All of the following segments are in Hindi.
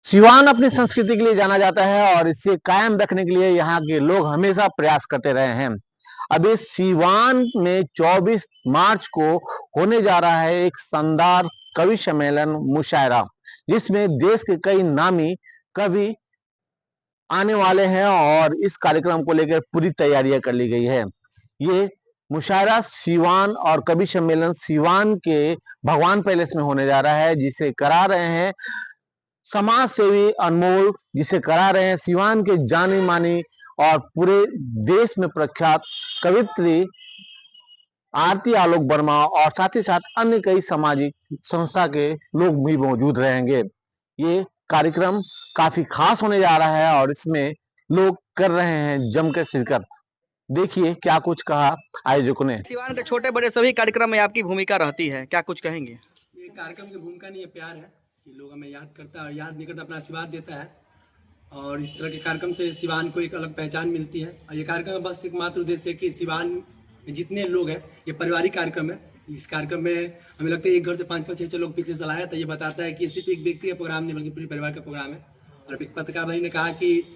सिवान अपनी संस्कृति के लिए जाना जाता है और इसे कायम रखने के लिए यहाँ के लोग हमेशा प्रयास करते रहे हैं। अब इस सिवान में 24 मार्च को होने जा रहा है एक शानदार कवि सम्मेलन मुशायरा, जिसमें देश के कई नामी कवि आने वाले हैं और इस कार्यक्रम को लेकर पूरी तैयारियां कर ली गई है। ये मुशायरा सिवान और कवि सम्मेलन सिवान के भगवान पैलेस में होने जा रहा है, जिसे करा रहे हैं समाज सेवी अनमोल, जिसे करा रहे हैं सिवान के जानी मानी और पूरे देश में प्रख्यात कवित्री आरती आलोक वर्मा और साथ ही साथ अन्य कई सामाजिक संस्था के लोग भी मौजूद रहेंगे। ये कार्यक्रम काफी खास होने जा रहा है और इसमें लोग कर रहे हैं जमकर शिरकत। देखिए क्या कुछ कहा आयोजकों ने। सिवान के छोटे बड़े सभी कार्यक्रम में आपकी भूमिका रहती है, क्या कुछ कहेंगे? ये कार्यक्रम की भूमिका नहीं है, प्यार है कि लोग हमें याद करता है, याद नहीं करता, अपना आशीर्वाद देता है और इस तरह के कार्यक्रम से सिवान को एक अलग पहचान मिलती है। और ये कार्यक्रम का बस एकमात्र उद्देश्य है कि सिवान में जितने लोग हैं, ये पारिवारिक कार्यक्रम है। इस कार्यक्रम में हमें लगता है एक घर से 5-5, 6-6 लोग पिछले साल आया था। ये बताता है कि सिर्फ एक व्यक्ति का प्रोग्राम नहीं बल्कि पूरे परिवार का प्रोग्राम है। और एक पत्रकार भाई ने कहा कि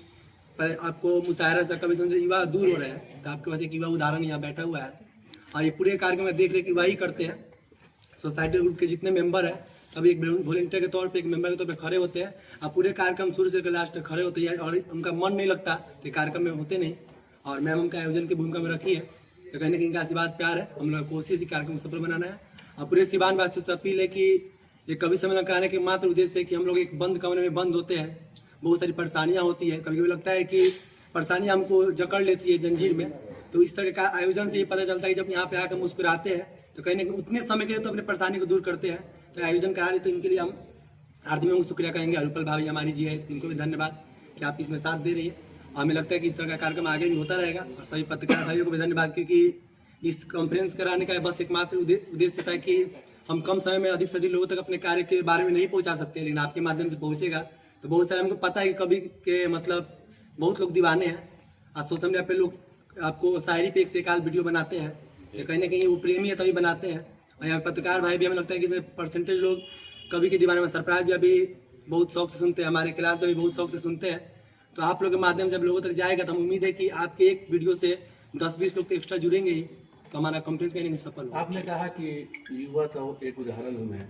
आपको मुशायरा से कभी समझे युवा दूर हो रहे हैं, तो आपके पास एक युवा उदाहरण यहाँ बैठा हुआ है और ये पूरे कार्यक्रम में देख रेख युवा ही करते हैं। सोसाइटी ग्रुप के जितने मेंबर हैं सब एक वॉलंटियर के तौर पे, एक मेंबर के तौर पे खड़े होते हैं और पूरे कार्यक्रम शुरू से लास्ट तक खड़े होते हैं और उनका मन नहीं लगता तो कार्यक्रम में होते नहीं। और मैम उनका आयोजन की भूमिका में रखी है, तो कहीं ना कहीं इनका आशीर्वाद प्यार है। हम लोग कोशिश ही कार्यक्रम को सफल बनाना है और पूरे सिवान वासियों से अपील है कि ये कवि सम्मेलन कराने के मात्र उद्देश्य है कि हम लोग एक बंद कमरे में बंद होते हैं, बहुत सारी परेशानियाँ होती है, कभी कभी लगता है कि परेशानियाँ हमको जकड़ लेती है जंजीर में। तो इस तरह का आयोजन से ये पता चलता है कि जब यहाँ पे आकर मुस्कुराते हैं तो कहीं ना कहीं उतने समय के लिए तो अपने परेशानी को दूर करते हैं। तो आयोजन करा रहे तो इनके लिए हम हार्दिक में शुक्रिया कहेंगे। अरुपल भाभी हमारी जी है, इनको भी धन्यवाद कि आप इसमें साथ दे रही है और हमें लगता है कि इस तरह का कार्यक्रम आगे भी होता रहेगा। और सभी पत्रकार भाइयों को भी धन्यवाद, क्योंकि इस कॉन्फ्रेंस कराने का बस एकमात्र उद्देश्य था कि हम कम समय में अधिक से अधिक लोगों तक अपने कार्य के बारे में नहीं पहुँचा सकते, लेकिन आपके माध्यम से पहुँचेगा। तो बहुत सारे हमको पता है कि कवि के मतलब बहुत लोग दीवाने हैं। आज सोशल मीडिया पे लोग आपको शायरी पे एक से एक आध वीडियो बनाते हैं, तो कहीं ना कहीं वो प्रेमी है तभी बनाते हैं। और यहाँ पत्रकार भाई भी हमें लगता है कि परसेंटेज लोग कवि के दीवाने में सरप्राइज भी अभी बहुत शौक से सुनते हैं, हमारे क्लास में भी बहुत शौक से सुनते हैं। तो आप लोग के माध्यम से जब लोगों तक जाएगा तो हम उम्मीद है कि आपके एक वीडियो से 10-20 लोग तो एक्स्ट्रा जुड़ेंगे ही, तो हमारा कॉन्फ्रेंस कहीं सफल हो। आपने कहा कि युवा का एक उदाहरण हूँ मैं,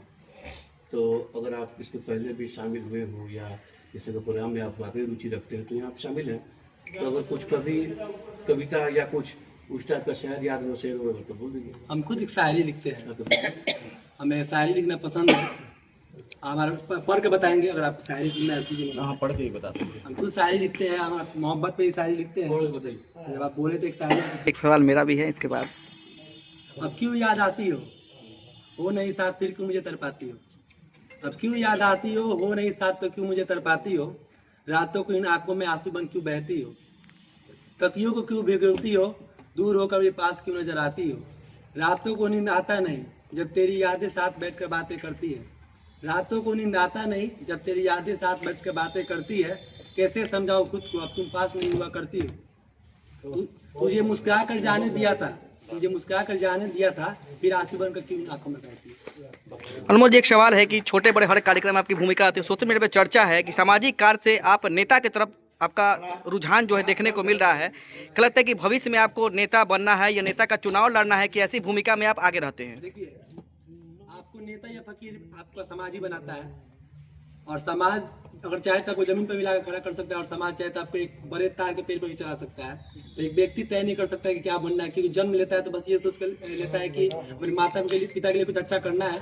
तो अगर आप इसके पहले भी शामिल हुए हो या इस तरह प्रोग्राम में आप वाकई रुचि रखते हैं तो यहाँ आप शामिल हैं, तो अगर कुछ कविता या कुछ उस टाइप का शायर याद हो, शेर हो तो बोल दीजिए। हम खुद एक शायरी लिखते हैं, हमें शायरी लिखना पसंद है। हमारा पढ़ के बताएंगे अगर आप शायरी सुनना है। हाँ, पढ़ के ही बता सकते हैं। हम खुद शायरी लिखते हैं, हम मोहब्बत पे ही शायरी लिखते हैं। जब आप बोले तो एक शायरी। एक सवाल मेरा भी है इसके बाद। अब क्यों याद आती हो नहीं साथ फिर क्यों मुझे तड़पाती हो। अब क्यों याद आती हो नहीं साथ तो क्यों मुझे तड़पाती हो। रातों को इन आंखों में आंसू बन क्यों बहती हो। तकियों को क्यों भिगोती हो, दूर होकर भी पास क्यों नजर आती हो। रातों को नींद आता नहीं जब तेरी यादें साथ बैठकर बातें करती है। रातों को नींद आता नहीं जब तेरी यादें साथ बैठकर बातें करती है। कैसे समझाओ खुद को अब तुम पास नहीं हुआ करती हो। तुझे मुस्कुरा कर जाने दिया था, मुझे मुस्कुरा कर जाने दिया था, फिर आंसू बनकर क्यों आंखों में बहती है। अनमोल जी, एक सवाल है कि छोटे बड़े हर कार्यक्रम में आपकी भूमिका आती है। सोशल मीडिया पे चर्चा है कि सामाजिक कार्य से आप नेता की तरफ आपका रुझान जो है देखने को मिल रहा है। क्या लगता है कि भविष्य में आपको नेता बनना है या नेता का चुनाव लड़ना है कि ऐसी भूमिका में आप आगे रहते हैं? देखिए, आपको नेता या फकीर आपका समाज ही बनाता है और समाज अगर चाहे तो आपको जमीन पर भी लाकर खड़ा कर सकता है और समाज चाहे तो आपको एक बड़े तार के पेड़ पर भी चला सकता है। तो एक व्यक्ति तय नहीं कर सकता है कि क्या बनना है, क्योंकि जन्म लेता है तो बस ये सोच कर लेता है कि मेरे माता पिता के लिए कुछ अच्छा करना है।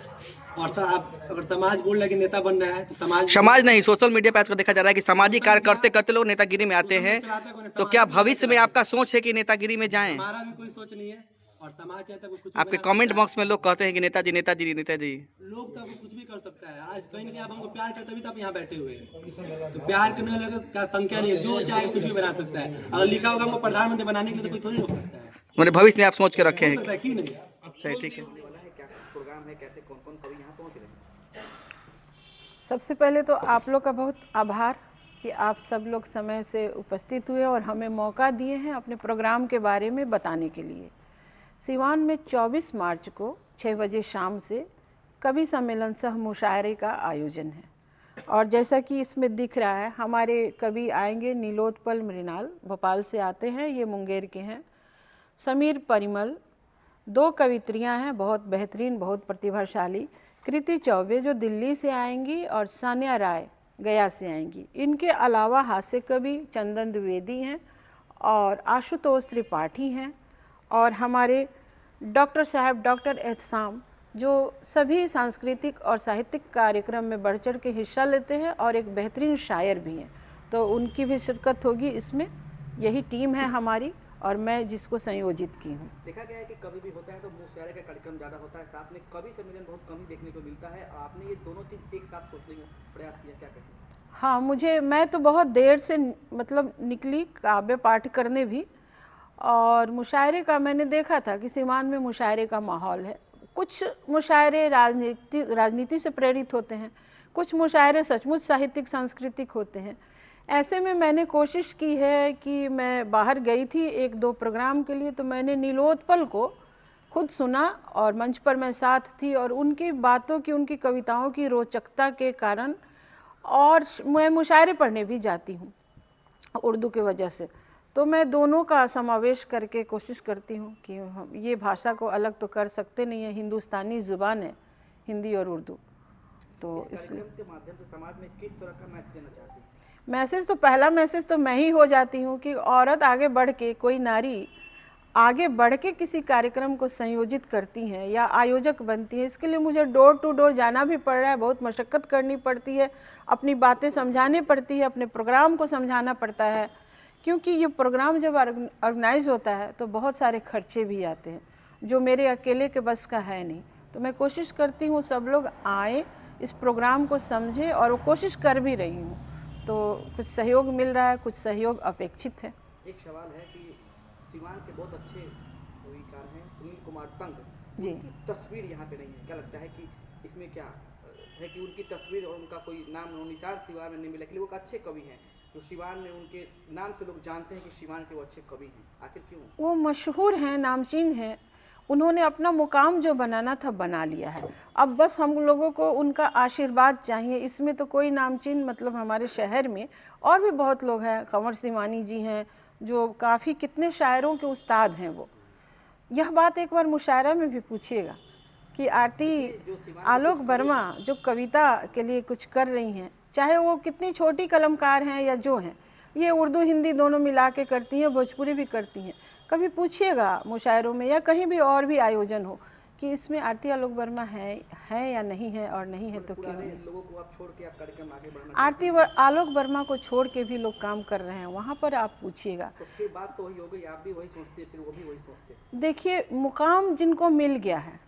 और आप अगर समाज बोल रहा है कि नेता बनना है तो समाज नहीं, सोशल मीडिया पर आजकल देखा जा रहा है कि सामाजिक कार्य करते करते लोग नेतागिरी में आते हैं। तो क्या भविष्य में आपका सोच है कि नेतागिरी में जाएं? हमारा भी कोई सोच नहीं है और समाज चाहता है कुछ। आपके कमेंट बॉक्स में लोग कहते हैं कि नेताजी नेताजी नेताजी। लोग तो कुछ भी कर सकता है। आज कहीं ना कहीं आप हमको प्यार करते तभी तो आप यहाँ बैठे हुए हैं। तो प्यार करने वाले का संख्या नहीं है, जो चाहे कुछ भी बना सकता है। अगर लिखा होगा हमको प्रधानमंत्री बनाने के लिए तो कोई थोड़ी रोक सकता है। मेरे भविष्य में आप सोच के रखे हैं? क्यों नहीं। सही, ठीक है। सबसे पहले तो आप लोग का बहुत आभार कि आप सब लोग समय से उपस्थित हुए और हमें मौका दिए हैं अपने प्रोग्राम के बारे में बताने के लिए। सिवान में 24 मार्च को 6 बजे शाम से कवि सम्मेलन सह मुशायरे का आयोजन है और जैसा कि इसमें दिख रहा है, हमारे कवि आएंगे नीलोत्पल मृणाल, भोपाल से आते हैं, ये मुंगेर के हैं। समीर परिमल, 2 कवित्रियाँ हैं बहुत बेहतरीन, बहुत प्रतिभाशाली। कृति चौबे जो दिल्ली से आएंगी और सान्या राय गया से आएंगी। इनके अलावा हास्य कवि चंदन द्विवेदी हैं और आशुतोष त्रिपाठी हैं और हमारे डॉक्टर साहब डॉक्टर एहसाम जो सभी सांस्कृतिक और साहित्यिक कार्यक्रम में बढ़ चढ़ के हिस्सा लेते हैं और एक बेहतरीन शायर भी हैं, तो उनकी भी शिरकत होगी इसमें। यही टीम है हमारी और मैं जिसको संयोजित की हूँ। देखा गया है कि कभी भी होता है तो मुशायरे का कार्यक्रम ज़्यादा होता है, साथ में कवि सम्मेलन बहुत कम ही देखने को मिलता है। आपने ये दोनों चीज़ एक साथ सोचने का प्रयास किया, क्या कहते हैं? हाँ, मैं तो बहुत देर से मतलब निकली काव्य पाठ करने भी, और मुशायरे का मैंने देखा था कि सीवान में मुशायरे का माहौल है। कुछ मुशायरे राजनीति से प्रेरित होते हैं, कुछ मुशायरे सचमुच साहित्यिक सांस्कृतिक होते हैं। ऐसे में मैंने कोशिश की है कि मैं बाहर गई थी 1-2 प्रोग्राम के लिए, तो मैंने नीलोत्पल को खुद सुना और मंच पर मैं साथ थी, और उनकी बातों की, उनकी कविताओं की रोचकता के कारण, और मैं मुशायरे पढ़ने भी जाती हूँ उर्दू की वजह से, तो मैं दोनों का समावेश करके कोशिश करती हूँ कि हम ये भाषा को अलग तो कर सकते नहीं है, हिंदुस्तानी ज़ुबान है हिंदी और उर्दू। तो इसलिए के माध्यम से समाज में किस तरह का मैसेज देना चाहती हैं? मैसेज तो, पहला मैसेज तो मैं ही हो जाती हूँ कि औरत आगे बढ़ के, कोई नारी आगे बढ़ के किसी कार्यक्रम को संयोजित करती हैं या आयोजक बनती है, इसके लिए मुझे डोर टू डोर जाना भी पड़ रहा है, बहुत मशक्क़त करनी पड़ती है, अपनी बातें समझानी पड़ती है, अपने प्रोग्राम को समझाना पड़ता है, क्योंकि ये प्रोग्राम जब ऑर्गेनाइज होता है तो बहुत सारे खर्चे भी आते हैं जो मेरे अकेले के बस का है नहीं। तो मैं कोशिश करती हूँ सब लोग आए, इस प्रोग्राम को समझें, और वो कोशिश कर भी रही हूँ, तो कुछ सहयोग मिल रहा है, कुछ सहयोग अपेक्षित है। एक सवाल है कि सीवान के बहुत अच्छे कविकार हैं सुनील कुमार तंग जी, की तस्वीर यहाँ पे नहीं है, क्या लगता है कि इसमें क्या है कि उनकी तस्वीर और उनका कोई नाम निशान सीवान में नहीं मिला, कि वो एक अच्छे कवि हैं जो सीवान में उनके नाम से लोग जानते हैं कि सीवान के वो अच्छे कवि हैं, आखिर क्यों? वो मशहूर हैं, नामचीन हैं, उन्होंने अपना मुकाम जो बनाना था बना लिया है, अब बस हम लोगों को उनका आशीर्वाद चाहिए। इसमें तो कोई नामचीन, मतलब हमारे शहर में और भी बहुत लोग हैं, कंवर सिवानी जी हैं जो काफ़ी, कितने शायरों के उस्ताद हैं वो। यह बात एक बार मुशायरा में भी पूछिएगा कि आरती आलोक वर्मा जो कविता के लिए कुछ कर रही हैं, चाहे वो कितनी छोटी कलमकार हैं या जो हैं, ये उर्दू हिंदी दोनों मिला के करती हैं, भोजपुरी भी करती हैं। कभी पूछिएगा मुशायरों में या कहीं भी और भी आयोजन हो कि इसमें आरती आलोक वर्मा है या नहीं है, और नहीं है तो क्यों नहीं। लोगों को आप छोड़ के आप कार्यक्रम आगे बढ़ना, आरती आलोक वर्मा को छोड़ के भी लोग काम कर रहे हैं, वहाँ पर आप पूछिएगा। तो फिर बात तो वही हो गई, आप भी वही सोचते, फिर वो भी वही सोचते। देखिए, मुकाम जिनको मिल गया है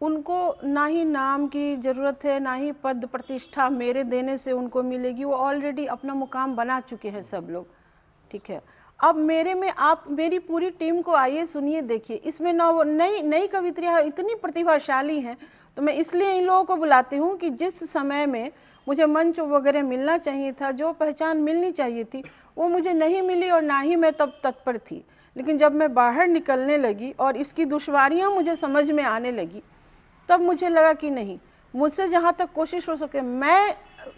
उनको ना ही नाम की ज़रूरत है, ना ही पद प्रतिष्ठा मेरे देने से उनको मिलेगी, वो ऑलरेडी अपना मुकाम बना चुके हैं सब लोग, ठीक है। अब मेरे में आप मेरी पूरी टीम को आइए, सुनिए, देखिए, इसमें नई कवित्रियाँ इतनी प्रतिभाशाली हैं, तो मैं इसलिए इन लोगों को बुलाती हूँ कि जिस समय में मुझे मंच वगैरह मिलना चाहिए था, जो पहचान मिलनी चाहिए थी, वो मुझे नहीं मिली और ना ही मैं तब तत्पर थी। लेकिन जब मैं बाहर निकलने लगी और इसकी दुश्वारियाँ मुझे समझ में आने लगी, तब मुझे लगा कि नहीं, मुझसे जहाँ तक कोशिश हो सके मैं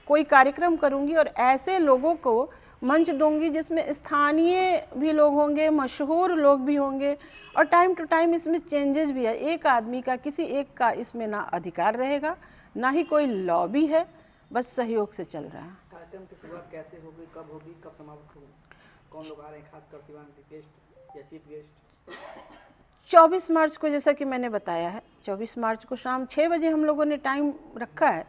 कोई कार्यक्रम करूँगी और ऐसे लोगों को मंच दूंगी जिसमें स्थानीय भी लोग होंगे, मशहूर लोग भी होंगे, और टाइम टू टाइम इसमें चेंजेस भी है। एक आदमी का, किसी एक का इसमें ना अधिकार रहेगा, ना ही कोई लॉबी है, बस सहयोग से चल रहा है। कार्यक्रम की शुरुआत कैसे होगी, कब होगी, कब समाप्त होगी, कौन लोग आ रहे हैं, खासकर सीवान के गेस्ट या चीफ गेस्ट? 24 मार्च को, जैसा कि मैंने बताया है, 24 मार्च को शाम 6 बजे हम लोगों ने टाइम रखा है।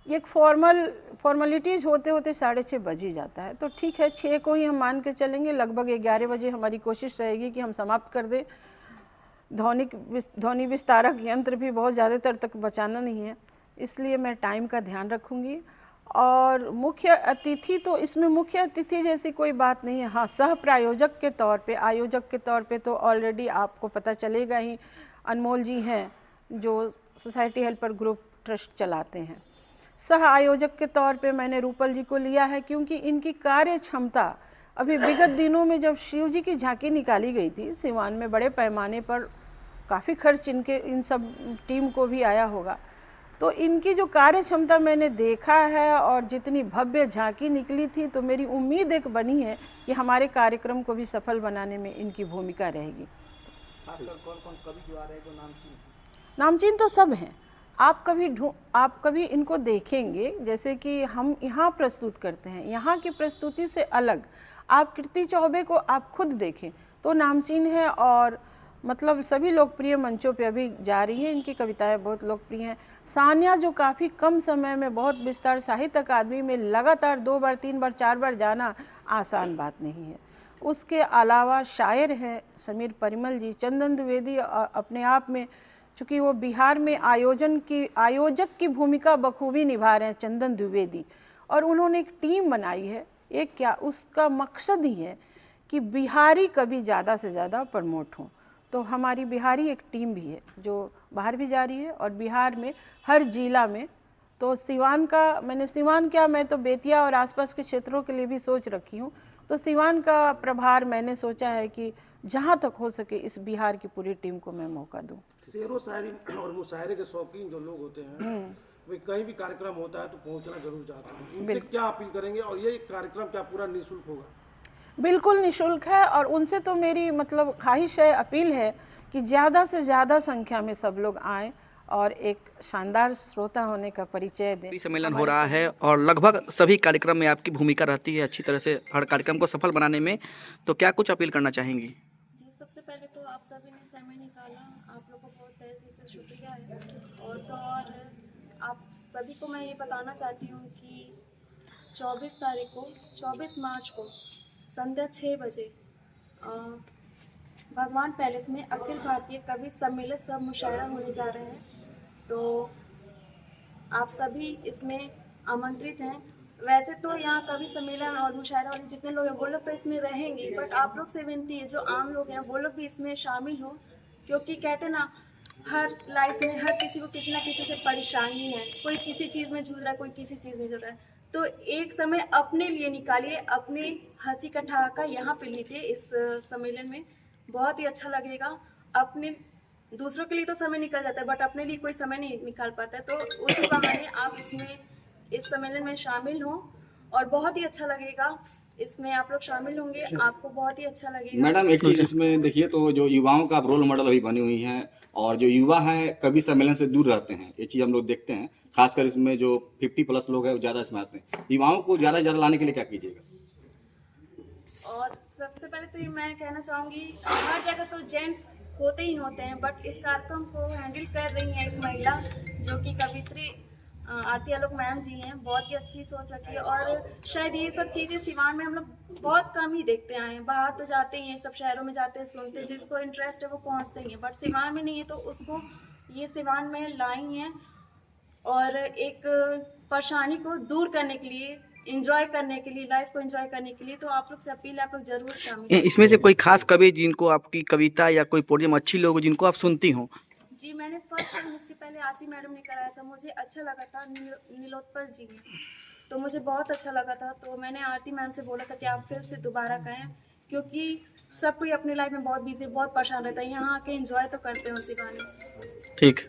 एक फॉर्मेलिटीज़ होते होते 6:30 बज ही जाता है, तो ठीक है, 6 को ही हम मान के चलेंगे। लगभग 11 बजे हमारी कोशिश रहेगी कि हम समाप्त कर दें। ध्वनि विस्तारक यंत्र भी बहुत ज़्यादातर तक बचाना नहीं है, इसलिए मैं टाइम का ध्यान रखूँगी। और मुख्य अतिथि, तो इसमें मुख्य अतिथि जैसी कोई बात नहीं है। हाँ, सह प्रायोजक के तौर पे, आयोजक के तौर पे तो ऑलरेडी आपको पता चलेगा ही, अनमोल जी हैं जो सोसाइटी हेल्पर ग्रुप ट्रस्ट चलाते हैं। सह आयोजक के तौर पे मैंने रूपल जी को लिया है, क्योंकि इनकी कार्य क्षमता, अभी विगत दिनों में जब शिव जी की झांकी निकाली गई थी सीवान में, बड़े पैमाने पर काफ़ी खर्च इन सब टीम को भी आया होगा, तो इनकी जो कार्य क्षमता मैंने देखा है और जितनी भव्य झांकी निकली थी, तो मेरी उम्मीद एक बनी है कि हमारे कार्यक्रम को भी सफल बनाने में इनकी भूमिका रहेगी। खासकर कौन कौन कवि जो आ रहे हैं जो नामचीन? नामचीन तो सब हैं। आप कभी इनको देखेंगे, जैसे कि हम यहाँ प्रस्तुत करते हैं, यहाँ की प्रस्तुति से अलग आप कीर्ति चौबे को आप खुद देखें तो नामचीन है, और मतलब सभी लोकप्रिय मंचों पे अभी जा रही हैं, इनकी कविताएं बहुत लोकप्रिय हैं। सानिया जो काफ़ी कम समय में बहुत विस्तार साहित्य अकादमी में लगातार 2 बार 3 बार 4 बार जाना आसान बात नहीं है। उसके अलावा शायर हैं समीर परिमल जी, चंदन द्विवेदी अपने आप में, चूँकि वो बिहार में आयोजक की भूमिका बखूबी निभा रहे हैं चंदन द्विवेदी, और उन्होंने एक टीम बनाई है। एक क्या उसका मकसद ही है कि बिहारी कभी ज़्यादा से ज़्यादा प्रमोट हों। तो हमारी बिहारी एक टीम भी है जो बाहर भी जा रही है, और बिहार में हर जिला में, तो सिवान का मैं तो बेतिया और आसपास के क्षेत्रों के लिए भी सोच रखी हूँ। तो सिवान का प्रभार मैंने सोचा है कि जहाँ तक हो सके इस बिहार की पूरी टीम को मैं मौका दूँ। शेरो शायरी और मुशायरे के शौकीन जो लोग होते हैं वे कहीं भी कार्यक्रम होता है तो पहुंचना जरूर चाहते हैं, उनसे क्या अपील करेंगे? और ये कार्यक्रम क्या पूरा निःशुल्क होगा? बिल्कुल निःशुल्क है, और उनसे तो मेरी मतलब ख्वाहिश है, अपील है कि ज़्यादा से ज़्यादा संख्या में सब लोग आएँ और एक शानदार श्रोता होने का परिचय दें। सम्मेलन हो रहा है और लगभग सभी कार्यक्रम में आपकी भूमिका रहती है अच्छी तरह से हर कार्यक्रम को सफल बनाने में, तो क्या कुछ अपील करना चाहेंगी? जी, सबसे पहले तो आप सभी ने समय निकाला, आप लोगों को बहुत तहे दिल से शुक्रिया है। और आप सभी को मैं ये बताना चाहती हूँ कि 24 मार्च को संध्या 6 बजे भगवान पैलेस में अखिल भारतीय कवि सम्मेलन सह मुशायरा होने जा रहे हैं, तो आप सभी इसमें आमंत्रित हैं। वैसे तो यहाँ कवि सम्मेलन और मुशायरा वाले जितने लोग हैं वो लोग तो इसमें रहेंगे, बट आप लोग से विनती है जो आम लोग हैं वो लोग भी इसमें शामिल हो, क्योंकि कहते ना हर लाइफ में हर किसी को किसी ना किसी से परेशानी है, कोई किसी चीज़ में जूझ रहा है, कोई किसी चीज़ में जूझ रहा है, तो एक समय अपने लिए निकालिए, अपने हंसी का ठहाका यहाँ पे लीजिए। इस सम्मेलन में बहुत ही अच्छा लगेगा। अपने दूसरों के लिए तो समय निकल जाता है बट अपने लिए कोई समय नहीं निकाल पाता है, तो उसी बहाने आप इस सम्मेलन में शामिल हों और बहुत ही अच्छा लगेगा। इसमें आप लोग शामिल होंगे, आपको बहुत ही अच्छा लगेगा। मैडम एक चीज इसमें देखिए, तो जो युवाओं का आप रोल मॉडल अभी बनी हुई हैं, और जो युवा हैं कवि सम्मेलन से दूर रहते हैं, ये चीज हम लोग देखते हैं, खासकर इसमें जो 50+ लोग हैं वो ज्यादा इसमें आते हैं। युवाओं को ज्यादा से ज्यादा लाने के लिए क्या कीजिएगा? और सबसे पहले तो ये मैं कहना चाहूँगी, हर जगह तो जेंट्स होते ही होते हैं, बट इस कार्यक्रम को हैंडल कर रही हैं एक महिला जो कि कवित्री आरती आलोक मैम जी हैं। बहुत ही अच्छी सोच रखी है, और शायद ये सब चीज़ें सिवान में हम लोग बहुत कम ही देखते आए हैं। बाहर तो जाते ही हैं, सब शहरों में जाते हैं, सुनते हैं, जिसको इंटरेस्ट है वो पहुंचते ही हैं, बट सिवान में नहीं है, तो उसको ये सिवान में लाई हैं और एक परेशानी को दूर करने के लिए, इंजॉय करने के लिए, लाइफ को एंजॉय करने के लिए। तो आप लोग से अपील है, आप लोग जरूर शामिल। इसमें से कोई खास कवि जिनको आपकी कविता या कोई पोडियम अच्छी लोग जिनको आप सुनती हो? जी, मैंने फर्स्ट टाइम इसके पहले आरती मैडम ने कराया था, मुझे अच्छा लगा था, नीलोत्पल जी ने, तो मुझे बहुत अच्छा लगा था। तो मैंने आरती मैम से बोला था कि आप फिर से दोबारा कहें, क्योंकि सब कोई अपनी लाइफ में बहुत बिजी, बहुत परेशान रहता है, यहाँ आके एंजॉय तो करते हैं उसी बहाने। ठीक।